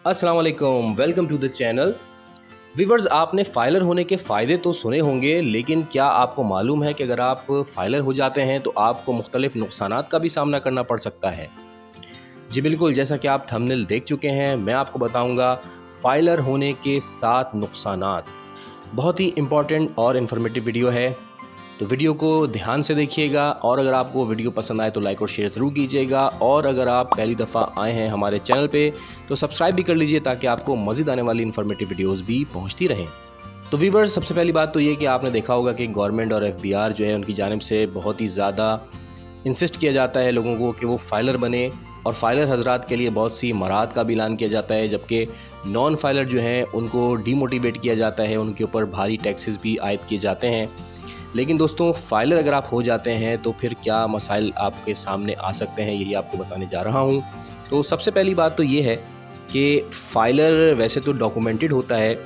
अस्सलाम वालेकुम, welcome to the channel. Viewers, आपने फाइलर होने के फ़ायदे तो सुने होंगे, लेकिन क्या आपको मालूम है कि अगर आप फाइलर हो जाते हैं तो आपको मुख्तलिफ नुकसानात का भी सामना करना पड़ सकता है। जी बिल्कुल, जैसा कि आप थंबनेल देख चुके हैं, मैं आपको बताऊंगा फाइलर होने के 7 नुकसानात। बहुत ही इम्पॉर्टेंट और इन्फॉर्मेटिव वीडियो है, तो वीडियो को ध्यान से देखिएगा। और अगर आपको वीडियो पसंद आए तो लाइक और शेयर ज़रूर कीजिएगा। और अगर आप पहली दफ़ा आए हैं हमारे चैनल पे तो सब्सक्राइब भी कर लीजिए, ताकि आपको मज़ीद आने वाली इन्फॉर्मेटिव वीडियोज़ भी पहुँचती रहें। तो व्यूअर्स, सबसे पहली बात तो ये कि आपने देखा होगा कि गवर्नमेंट और FBR जो है उनकी जानिब से बहुत ही ज़्यादा इंसिस्ट किया जाता है लोगों को कि वो फाइलर बने, और फाइलर हजरात के लिए बहुत सी मराहत का भी ऐलान किया जाता है, जबकि नॉन फाइलर जो हैं उनको डीमोटिवेट किया जाता है, उनके ऊपर भारी टैक्सेस भी आयद किए जाते हैं। लेकिन दोस्तों, फाइलर अगर आप हो जाते हैं तो फिर क्या मसाइल आपके सामने आ सकते हैं, यही आपको बताने जा रहा हूँ। तो सबसे पहली बात तो ये है कि फाइलर वैसे तो डॉक्यूमेंटेड होता है,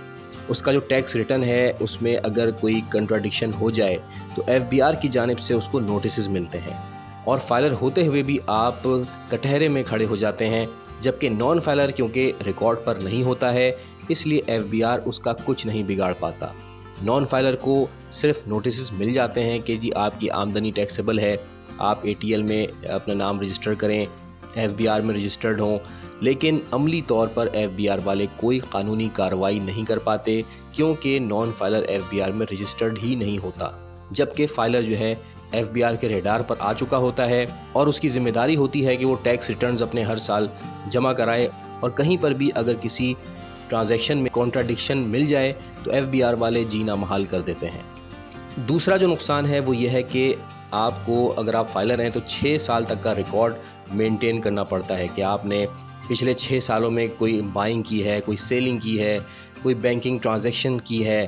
उसका जो टैक्स रिटर्न है उसमें अगर कोई कंट्राडिक्शन हो जाए तो FBR की जानिब से उसको नोटिस मिलते हैं, और फाइलर होते हुए भी आप कटहरे में खड़े हो जाते हैं। जबकि नॉन फाइलर क्योंकि रिकॉर्ड पर नहीं होता है, इसलिए FBR उसका कुछ नहीं बिगाड़ पाता। नॉन फाइलर को सिर्फ नोटिस मिल जाते हैं कि जी आपकी आमदनी टैक्सेबल है, आप ATL में अपना नाम रजिस्टर करें, FBR में रजिस्टर्ड हों, लेकिन अमली तौर पर FBR वाले कोई कानूनी कार्रवाई नहीं कर पाते, क्योंकि नॉन फाइलर FBR में रजिस्टर्ड ही नहीं होता। जबकि फाइलर जो है FBR के रेडार पर आ चुका होता है, और उसकी ज़िम्मेदारी होती है कि वो टैक्स रिटर्न्स अपने हर साल जमा कराए, और कहीं पर भी अगर किसी ट्रांजैक्शन में कॉन्ट्राडिक्शन मिल जाए तो FBR वाले जीना महाल कर देते हैं। दूसरा जो नुकसान है वो ये है कि आपको, अगर आप फाइलर हैं, तो 6 साल तक का रिकॉर्ड मेंटेन करना पड़ता है कि आपने पिछले 6 सालों में कोई बाइंग की है, कोई सेलिंग की है, कोई बैंकिंग ट्रांजैक्शन की है,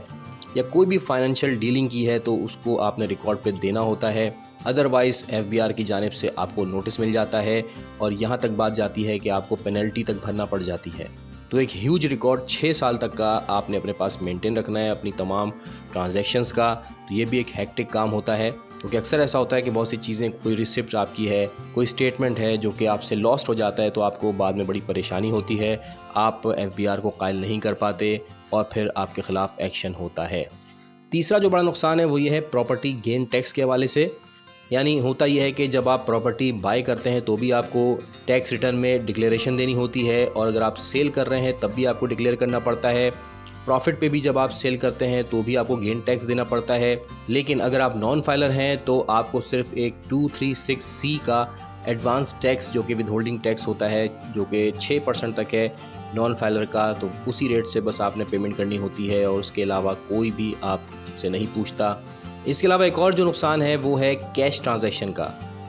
या कोई भी फाइनेंशियल डीलिंग की है, तो उसको आपने रिकॉर्ड पे देना होता है। अदरवाइज़ FBR की जानिब से आपको नोटिस मिल जाता है, और यहाँ तक बात जाती है कि आपको पेनल्टी तक भरना पड़ जाती है। तो एक ह्यूज रिकॉर्ड 6 साल तक का आपने अपने पास मेंटेन रखना है अपनी तमाम ट्रांजैक्शंस का। तो ये भी एक हैक्टिक काम होता है, क्योंकि अक्सर ऐसा होता है कि बहुत सी चीज़ें, कोई रिसिप्ट आपकी है, कोई स्टेटमेंट है जो कि आपसे लॉस्ट हो जाता है, तो आपको बाद में बड़ी परेशानी होती है, आप FBR को कायल नहीं कर पाते, और फिर आपके ख़िलाफ़ एक्शन होता है। तीसरा जो बड़ा नुकसान है वो ये है प्रॉपर्टी गेन टैक्स के हवाले से। यानी होता यह है कि जब आप प्रॉपर्टी बाय करते हैं तो भी आपको टैक्स रिटर्न में डिक्लेरेशन देनी होती है, और अगर आप सेल कर रहे हैं तब भी आपको डिक्लेयर करना पड़ता है। प्रॉफिट पे भी जब आप सेल करते हैं तो भी आपको गेन टैक्स देना पड़ता है। लेकिन अगर आप नॉन फाइलर हैं तो आपको सिर्फ एक 236C का एडवांस टैक्स, जो कि विद होल्डिंग टैक्स होता है, जो कि 6% तक है नॉन फाइलर का, तो उसी रेट से बस आपने पेमेंट करनी होती है, और उसके अलावा कोई भी आपसे नहीं पूछता। इसके अलावा एक और जो नुकसान है वो है कैश ट्रांजैक्शन का,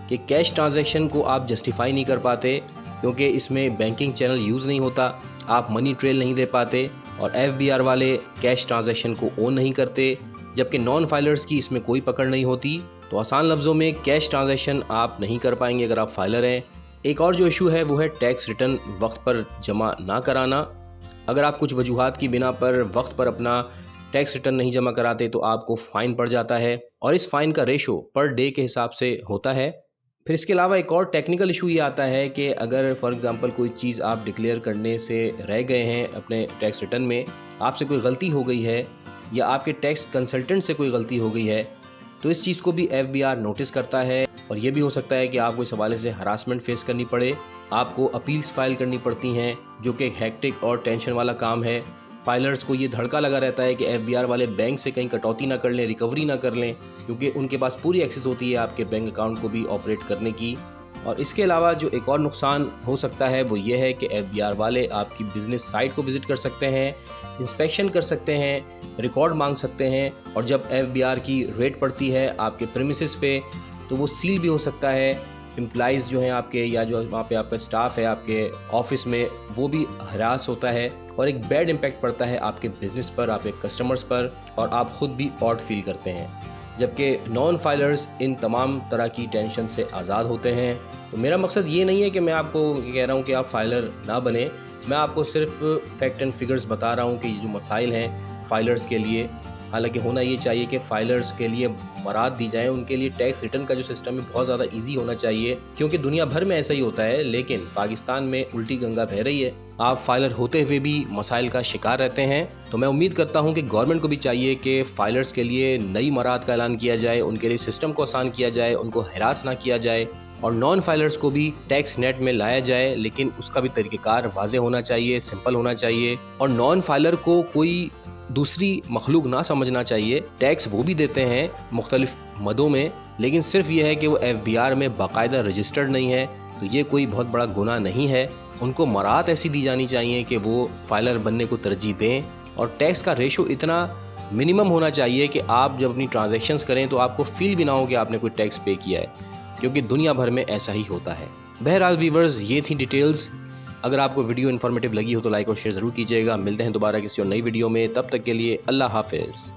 कि कैश ट्रांजैक्शन को आप जस्टिफाई नहीं कर पाते, क्योंकि इसमें बैंकिंग चैनल यूज़ नहीं होता, आप मनी ट्रेल नहीं दे पाते, और FBR वाले कैश ट्रांजैक्शन को ओन नहीं करते, जबकि नॉन फाइलर्स की इसमें कोई पकड़ नहीं होती। तो आसान लफ्ज़ों में कैश ट्रांजैक्शन आप नहीं कर पाएंगे अगर आप फाइलर हैं। एक और जो इशू है वो है टैक्स रिटर्न वक्त पर जमा ना कराना। अगर आप कुछ वजूहात की बिना पर वक्त पर अपना टैक्स रिटर्न नहीं जमा कराते तो आपको फ़ाइन पड़ जाता है, और इस फ़ाइन का रेशो पर डे के हिसाब से होता है। फिर इसके अलावा एक और टेक्निकल इशू ये आता है कि अगर फॉर एग्ज़ाम्पल कोई चीज़ आप डिक्लेयर करने से रह गए हैं अपने टैक्स रिटर्न में, आपसे कोई गलती हो गई है, या आपके टैक्स कंसल्टेंट से कोई गलती हो गई है, तो इस चीज़ को भी FBR नोटिस करता है, और ये भी हो सकता है कि आपको इस हवाले से हरासमेंट फेस करनी पड़े, आपको अपील्स फाइल करनी पड़ती हैं, जो कि एक हैक्टिक और टेंशन वाला काम है। फाइलर्स को ये धड़का लगा रहता है कि FBR वाले बैंक से कहीं कटौती ना कर लें, रिकवरी ना कर लें, क्योंकि उनके पास पूरी एक्सेस होती है आपके बैंक अकाउंट को भी ऑपरेट करने की। और इसके अलावा जो एक और नुकसान हो सकता है वो ये है कि FBR वाले आपकी बिज़नेस साइट को विज़िट कर सकते हैं, इंस्पेक्शन कर सकते हैं, रिकॉर्ड मांग सकते हैं, और जब FBR की रेड पड़ती है आपके प्रीमिसेस पे तो वो सील भी हो सकता है। एम्प्लॉइज़ जो हैं आपके, या जो वहाँ पे आपका स्टाफ है आपके ऑफिस में, वो भी हरास होता है, और एक बैड इम्पैक्ट पड़ता है आपके बिज़नेस पर, आपके कस्टमर्स पर, और आप ख़ुद भी ऑड फील करते हैं। जबकि नॉन फाइलर्स इन तमाम तरह की टेंशन से आज़ाद होते हैं। तो मेरा मकसद ये नहीं है कि मैं आपको कह रहा हूँ कि आप फाइलर ना बने, मैं आपको सिर्फ फैक्ट एंड फिगर्स बता रहा हूँ कि ये जो मसाइल हैं फाइलर्स के लिए, हालांकि होना ये चाहिए कि फाइलर्स के लिए मराद दी जाए, उनके लिए टैक्स रिटर्न का जो सिस्टम है बहुत ज़्यादा इजी होना चाहिए, क्योंकि दुनिया भर में ऐसा ही होता है, लेकिन पाकिस्तान में उल्टी गंगा बह रही है। آپ فائلر ہوتے ہوئے بھی مسائل کا شکار رہتے ہیں۔ تو میں امید کرتا ہوں کہ گورنمنٹ کو بھی چاہیے کہ فائلرز کے لیے نئی مراحت کا اعلان کیا جائے، ان کے لیے سسٹم کو آسان کیا جائے، ان کو ہراس نہ کیا جائے، اور نان فائلرز کو بھی ٹیکس نیٹ میں لایا جائے، لیکن اس کا بھی طریقہ کار واضح ہونا چاہیے، سمپل ہونا چاہیے، اور نان فائلر کو کوئی دوسری مخلوق نہ سمجھنا چاہیے۔ ٹیکس وہ بھی دیتے ہیں مختلف مدوں میں، لیکن صرف یہ ہے کہ وہ FBR میں باقاعدہ رجسٹرڈ نہیں ہے، تو یہ کوئی بہت بڑا گناہ نہیں ہے۔ ان کو مراحت ایسی دی جانی چاہیے کہ وہ فائلر بننے کو ترجیح دیں، اور ٹیکس کا ریشو اتنا منیمم ہونا چاہیے کہ آپ جب اپنی ٹرانزیکشنز کریں تو آپ کو فیل بھی نہ ہو کہ آپ نے کوئی ٹیکس پے کیا ہے، کیونکہ دنیا بھر میں ایسا ہی ہوتا ہے۔ بہرحال ویورز، یہ تھی ڈیٹیلز۔ اگر آپ کو ویڈیو انفارمیٹیو لگی ہو تو لائک اور شیئر ضرور کیجیے گا۔ ملتے ہیں دوبارہ کسی اور نئی ویڈیو میں، تب تک کے لیے اللہ حافظ۔